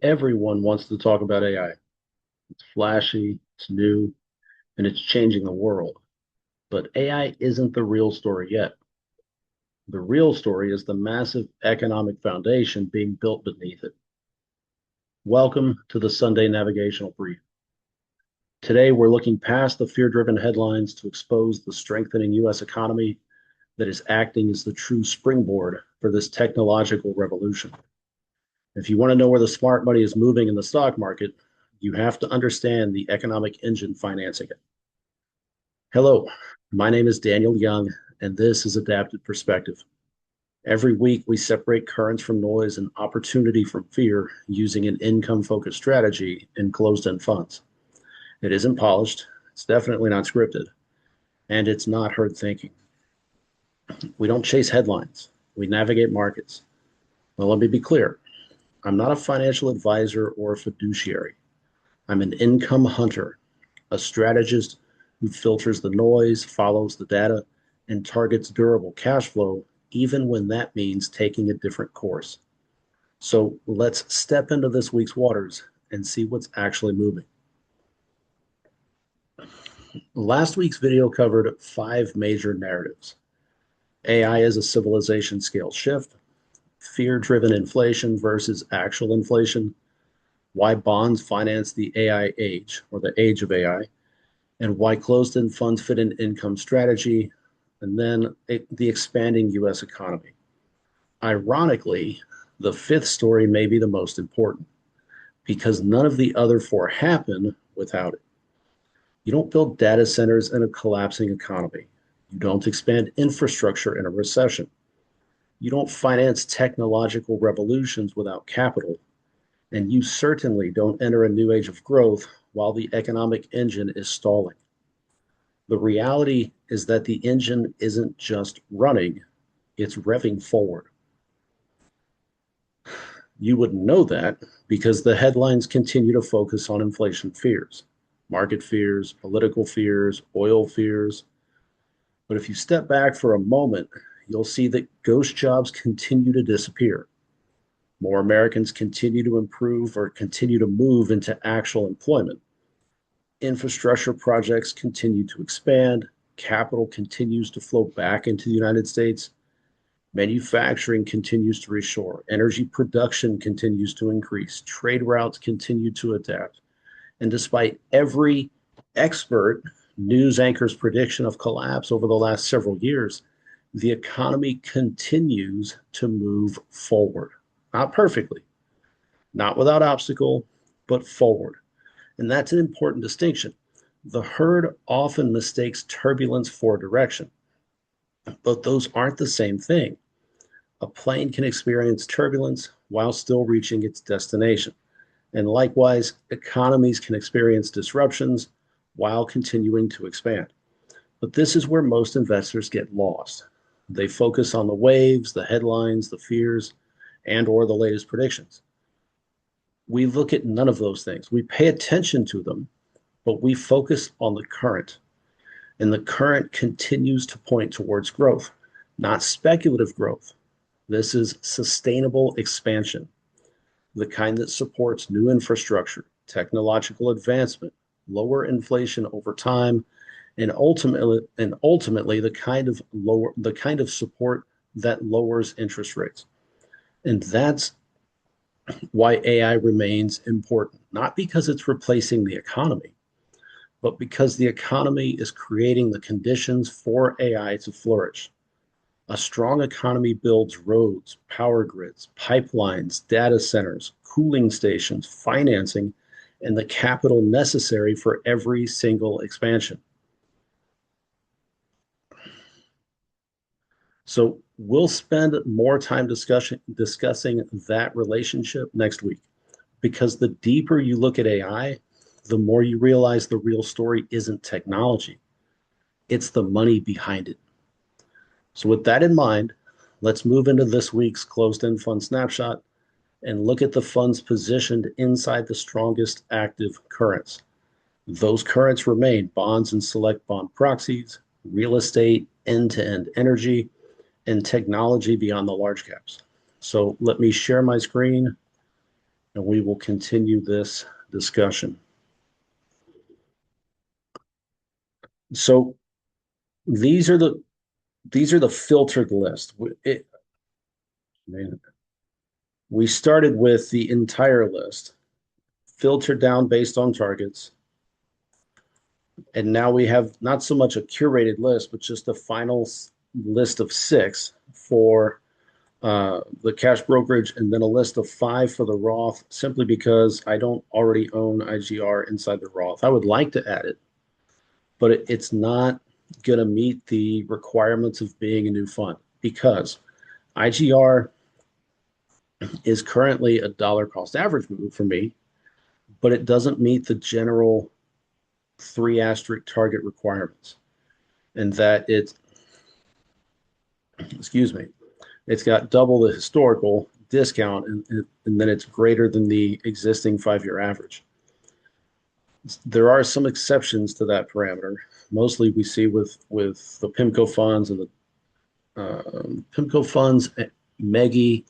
Everyone wants to talk about AI. It's flashy, it's new, and it's changing the world. But AI isn't the real story yet. The real story is the massive economic foundation being built beneath it. Welcome to the Sunday Navigational Brief. Today, we're looking past the fear-driven headlines to expose the strengthening U.S. economy that is acting as the true springboard for this technological revolution. If you want to know where the smart money is moving in the stock market, you have to understand the economic engine financing it. Hello, my name is Daniel Young, and this is Adapted Perspective. Every week, we separate currents from noise and opportunity from fear using an income-focused strategy in closed-end funds. It isn't polished, it's definitely not scripted, and it's not herd thinking. We don't chase headlines, we navigate markets. Well, let me be clear. I'm not a financial advisor or a fiduciary. I'm an income hunter, a strategist who filters the noise, follows the data, and targets durable cash flow, even when that means taking a different course. So let's step into this week's waters and see what's actually moving. Last week's video covered 5 major narratives. AI is a civilization scale shift, fear-driven inflation versus actual inflation, why bonds finance the AI age or the age of AI, and why closed-end funds fit an income strategy, and then the expanding U.S. economy. Ironically, the 5th story may be the most important because none of the other 4 happen without it. You don't build data centers in a collapsing economy. You don't expand infrastructure in a recession. You don't finance technological revolutions without capital, and you certainly don't enter a new age of growth while the economic engine is stalling. The reality is that the engine isn't just running, it's revving forward. You wouldn't know that because the headlines continue to focus on inflation fears, market fears, political fears, oil fears. But if you step back for a moment, you'll see that ghost jobs continue to disappear. More Americans continue to improve or continue to move into actual employment. Infrastructure projects continue to expand. Capital continues to flow back into the United States. Manufacturing continues to reshore. Energy production continues to increase. Trade routes continue to adapt. And despite every expert news anchor's prediction of collapse over the last several years, the economy continues to move forward. Not perfectly, not without obstacle, but forward. And that's an important distinction. The herd often mistakes turbulence for direction, but those aren't the same thing. A plane can experience turbulence while still reaching its destination. And likewise, economies can experience disruptions while continuing to expand. But this is where most investors get lost. They focus on the waves, the headlines, the fears, and or the latest predictions. We look at none of those things. We pay attention to them, but we focus on the current. And the current continues to point towards growth, not speculative growth. This is sustainable expansion, the kind that supports new infrastructure, technological advancement, lower inflation over time, and ultimately the kind of support that lowers interest rates. And that's why AI remains important, not because it's replacing the economy, but because the economy is creating the conditions for AI to flourish. A strong economy builds roads, power grids, pipelines, data centers, cooling stations, financing, and the capital necessary for every single expansion. So we'll spend more time discussing that relationship next week, because the deeper you look at AI, the more you realize the real story isn't technology, it's the money behind it. So with that in mind, let's move into this week's closed-end fund snapshot and look at the funds positioned inside the strongest active currents. Those currents remain bonds and select bond proxies, real estate, end-to-end energy, and technology beyond the large caps. So let me share my screen and we will continue this discussion. So these are the filtered list. We started with the entire list, filtered down based on targets, and now we have not so much a curated list, but just a final list of 6 for the cash brokerage, and then a list of 5 for the Roth, simply because I don't already own IGR inside the Roth. I would like to add it, but it's not going to meet the requirements of being a new fund, because IGR is currently a dollar cost average move for me, but it doesn't meet the general 3 asterisk target requirements. And that excuse me, it's got double the historical discount, and then it's greater than the existing 5-year average. There are some exceptions to that parameter. Mostly we see with the PIMCO funds and the PIMCO funds, MEGI.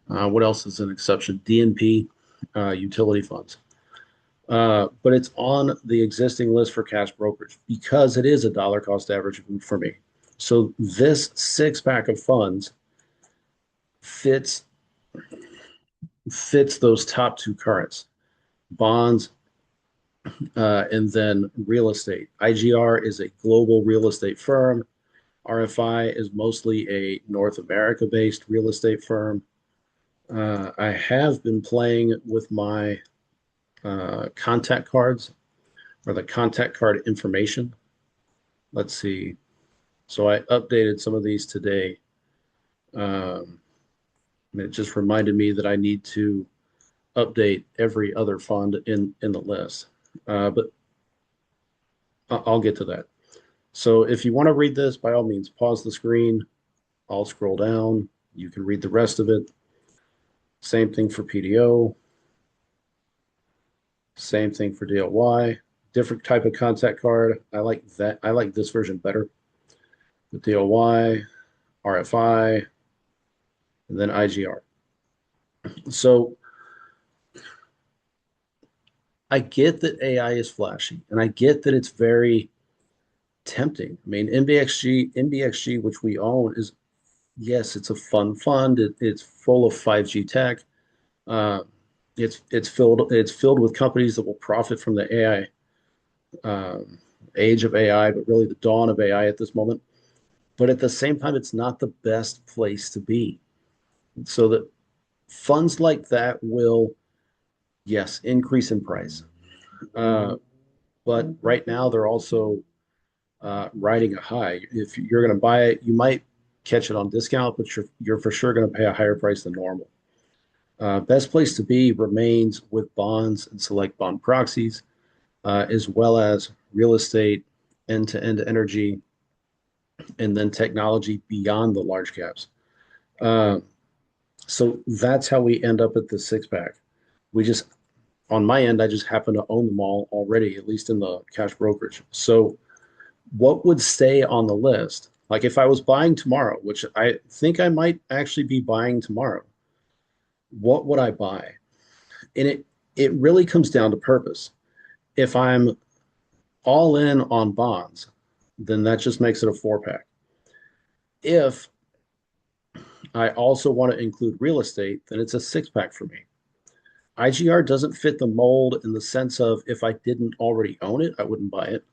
What else is an exception? DNP, utility funds. But it's on the existing list for cash brokerage because it is a dollar cost average for me. So this 6-pack of funds fits those top 2 currents: bonds, and then real estate. IGR is a global real estate firm. RFI is mostly a North America based real estate firm. I have been playing with my contact cards, or the contact card information. Let's see. So I updated some of these today. And it just reminded me that I need to update every other fund in the list. But I'll get to that. So if you want to read this, by all means, pause the screen. I'll scroll down. You can read the rest of it. Same thing for PDO. Same thing for DLY. Different type of contact card. I like that. I like this version better. The DLY, RFI, and then IGR. So I get that AI is flashy, and I get that it's very tempting. I mean, NBXG, which we own, is, yes, it's a fun fund. It's full of 5G tech. Uh, it's filled with companies that will profit from the AI age of AI, but really the dawn of AI at this moment. But at the same time, it's not the best place to be. So that funds like that will, yes, increase in price. Uh, but right now they're also riding a high. If you're going to buy it, you might catch it on discount, but you're for sure going to pay a higher price than normal. Best place to be remains with bonds and select bond proxies, as well as real estate, end-to-end energy, and then technology beyond the large caps. Uh, so that's how we end up at the 6-pack. We just, on my end, I just happen to own them all already, at least in the cash brokerage. So what would stay on the list? Like if I was buying tomorrow, which I think I might actually be buying tomorrow, what would I buy? And it really comes down to purpose. If I'm all in on bonds, then that just makes it a 4-pack. If I also want to include real estate, then it's a 6-pack for me. IGR doesn't fit the mold in the sense of, if I didn't already own it, I wouldn't buy it.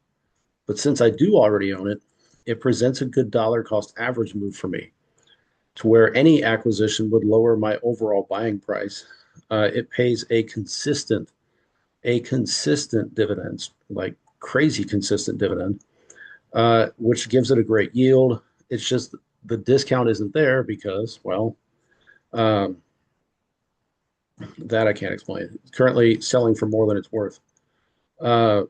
But since I do already own it, it presents a good dollar cost average move for me, to where any acquisition would lower my overall buying price. It pays a consistent dividend, like crazy consistent dividend, which gives it a great yield. It's just the discount isn't there because, well, um, that I can't explain. It's currently selling for more than it's worth. Uh,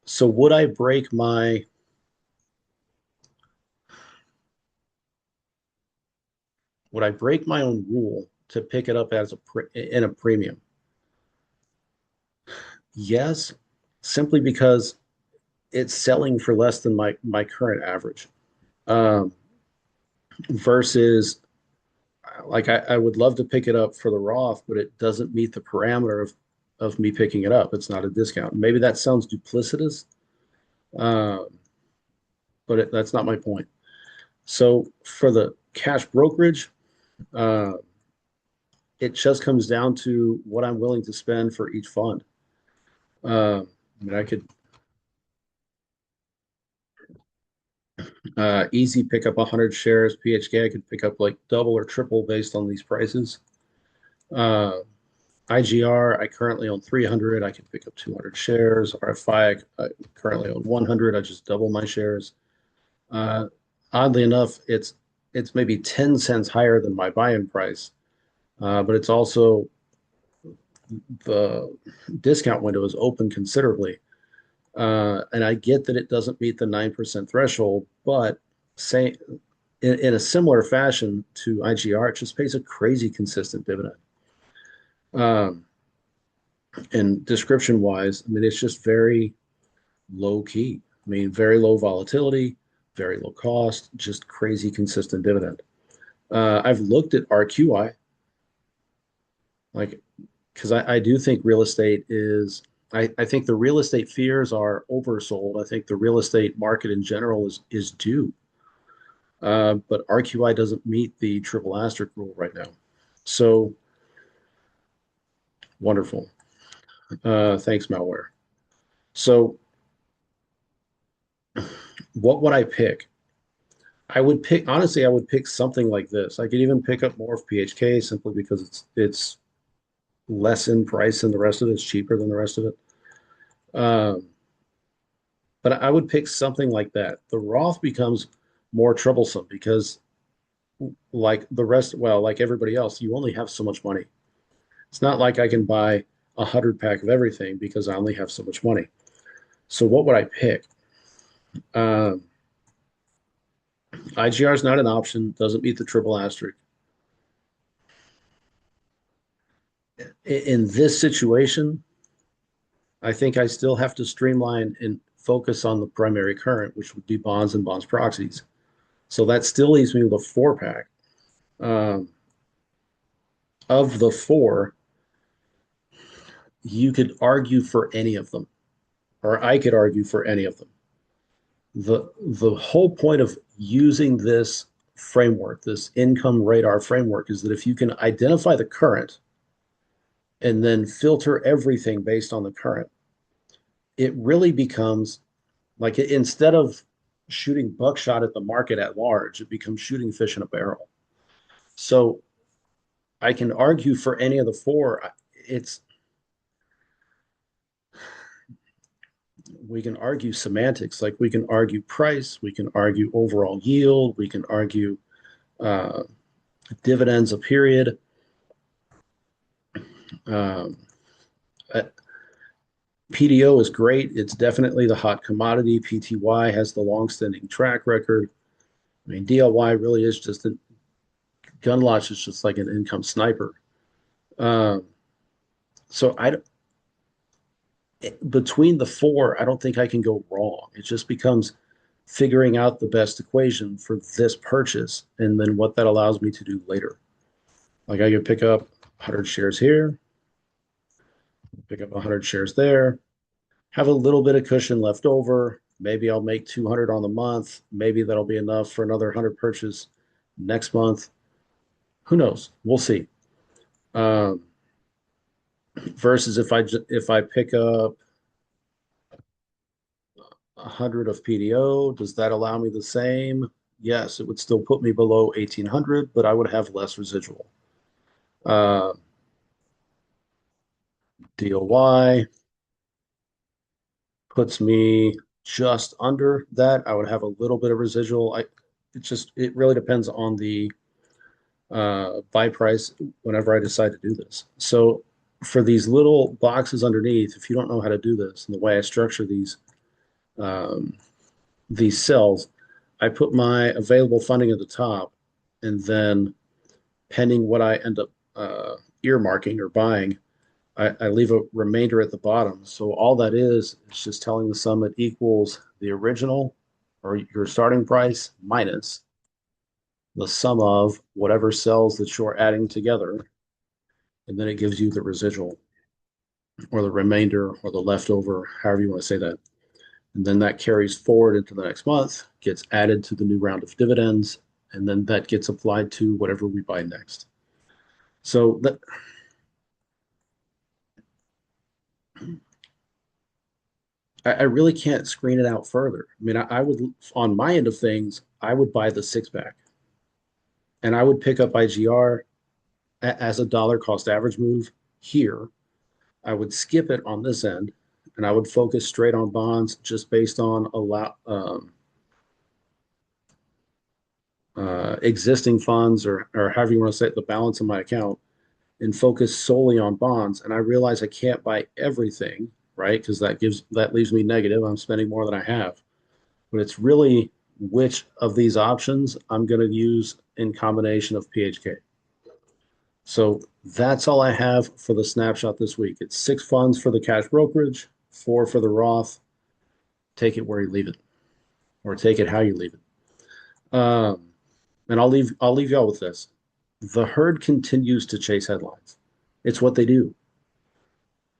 so would I break my own rule to pick it up as in a premium? Yes, simply because it's selling for less than my current average. Um, versus like I would love to pick it up for the Roth, but it doesn't meet the parameter of me picking it up. It's not a discount. Maybe that sounds duplicitous, uh, but that's not my point. So for the cash brokerage, uh, it just comes down to what I'm willing to spend for each fund. I mean, I could easy pick up 100 shares. PHK, I could pick up like double or triple based on these prices. Uh, IGR, I currently own 300. I can pick up 200 shares. RFI, I currently own 100. I just double my shares. Uh, Oddly enough, it's maybe 10 cents higher than my buy-in price, but it's also the discount window is open considerably. And I get that it doesn't meet the 9% threshold, but say in a similar fashion to IGR, it just pays a crazy consistent dividend. Um, and description wise, I mean, it's just very low key. I mean, very low volatility, very low cost, just crazy consistent dividend. I've looked at RQI, like, because I do think real estate is, I think the real estate fears are oversold. I think the real estate market in general is due. But RQI doesn't meet the triple asterisk rule right now. So wonderful. Thanks, malware. So what would I pick? I would pick honestly, I would pick something like this. I could even pick up more of PHK simply because it's less in price than the rest of it. It's cheaper than the rest of it. Um, but I would pick something like that. The Roth becomes more troublesome because like the rest, well, like everybody else, you only have so much money. It's not like I can buy 100 pack of everything because I only have so much money. So what would I pick? Um, IGR is not an option. Doesn't meet the triple asterisk. In this situation, I think I still have to streamline and focus on the primary current, which would be bonds and bonds proxies. So that still leaves me with a 4 pack. Um, of the four, you could argue for any of them, or I could argue for any of them. The whole point of using this framework, this income radar framework, is that if you can identify the current and then filter everything based on the current, it really becomes like instead of shooting buckshot at the market at large, it becomes shooting fish in a barrel. So I can argue for any of the four. It's We can argue semantics, like we can argue price, we can argue overall yield, we can argue uh, dividends a period. Um, uh, PDO is great. It's definitely the hot commodity. PTY has the long-standing track record. I mean, DLY really is just a gun launch is just like an income sniper. Um, so between the four, I don't think I can go wrong. It just becomes figuring out the best equation for this purchase and then what that allows me to do later. Like I could pick up 100 shares here, pick up 100 shares there, have a little bit of cushion left over. Maybe I'll make 200 on the month. Maybe that'll be enough for another 100 purchase next month. Who knows? We'll see. Um, versus if I pick up 100 of PDO, does that allow me the same? Yes, it would still put me below 1800, but I would have less residual. Uh, DOY puts me just under that. I would have a little bit of residual. It really depends on the buy price whenever I decide to do this. So for these little boxes underneath, if you don't know how to do this and the way I structure um, these cells, I put my available funding at the top, and then pending what I end up earmarking or buying, I leave a remainder at the bottom. So all that is just telling the sum it equals the original or your starting price minus the sum of whatever cells that you're adding together, and then it gives you the residual or the remainder or the leftover, however you want to say that. And then that carries forward into the next month, gets added to the new round of dividends, and then that gets applied to whatever we buy next. So that I really can't screen it out further. I mean, I would, on my end of things, I would buy the six pack and I would pick up IGR as a dollar cost average move here. I would skip it on this end and I would focus straight on bonds just based on existing funds or however you want to say it, the balance in my account, and focus solely on bonds. And I realize I can't buy everything, right? Because that leaves me negative. I'm spending more than I have. But it's really which of these options I'm going to use in combination of PHK. So that's all I have for the snapshot this week. It's 6 funds for the cash brokerage, 4 for the Roth. Take it where you leave it, or take it how you leave it. And I'll leave y'all with this. The herd continues to chase headlines. It's what they do.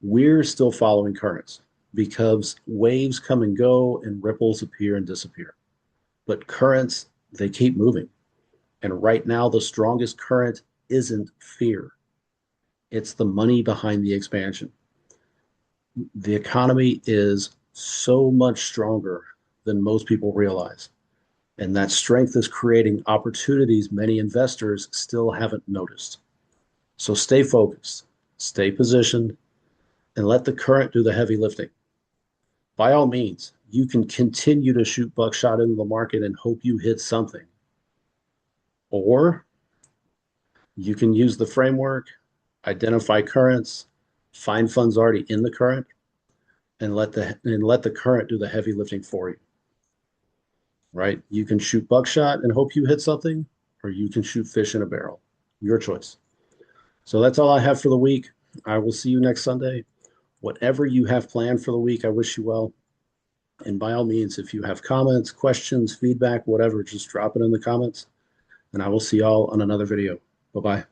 We're still following currents because waves come and go and ripples appear and disappear. But currents, they keep moving. And right now, the strongest current isn't fear, it's the money behind the expansion. The economy is so much stronger than most people realize. And that strength is creating opportunities many investors still haven't noticed. So stay focused, stay positioned, and let the current do the heavy lifting. By all means, you can continue to shoot buckshot into the market and hope you hit something. Or you can use the framework, identify currents, find funds already in the current, and let the current do the heavy lifting for you. Right? You can shoot buckshot and hope you hit something, or you can shoot fish in a barrel. Your choice. So that's all I have for the week. I will see you next Sunday. Whatever you have planned for the week, I wish you well. And by all means, if you have comments, questions, feedback, whatever, just drop it in the comments. And I will see y'all on another video. Bye-bye.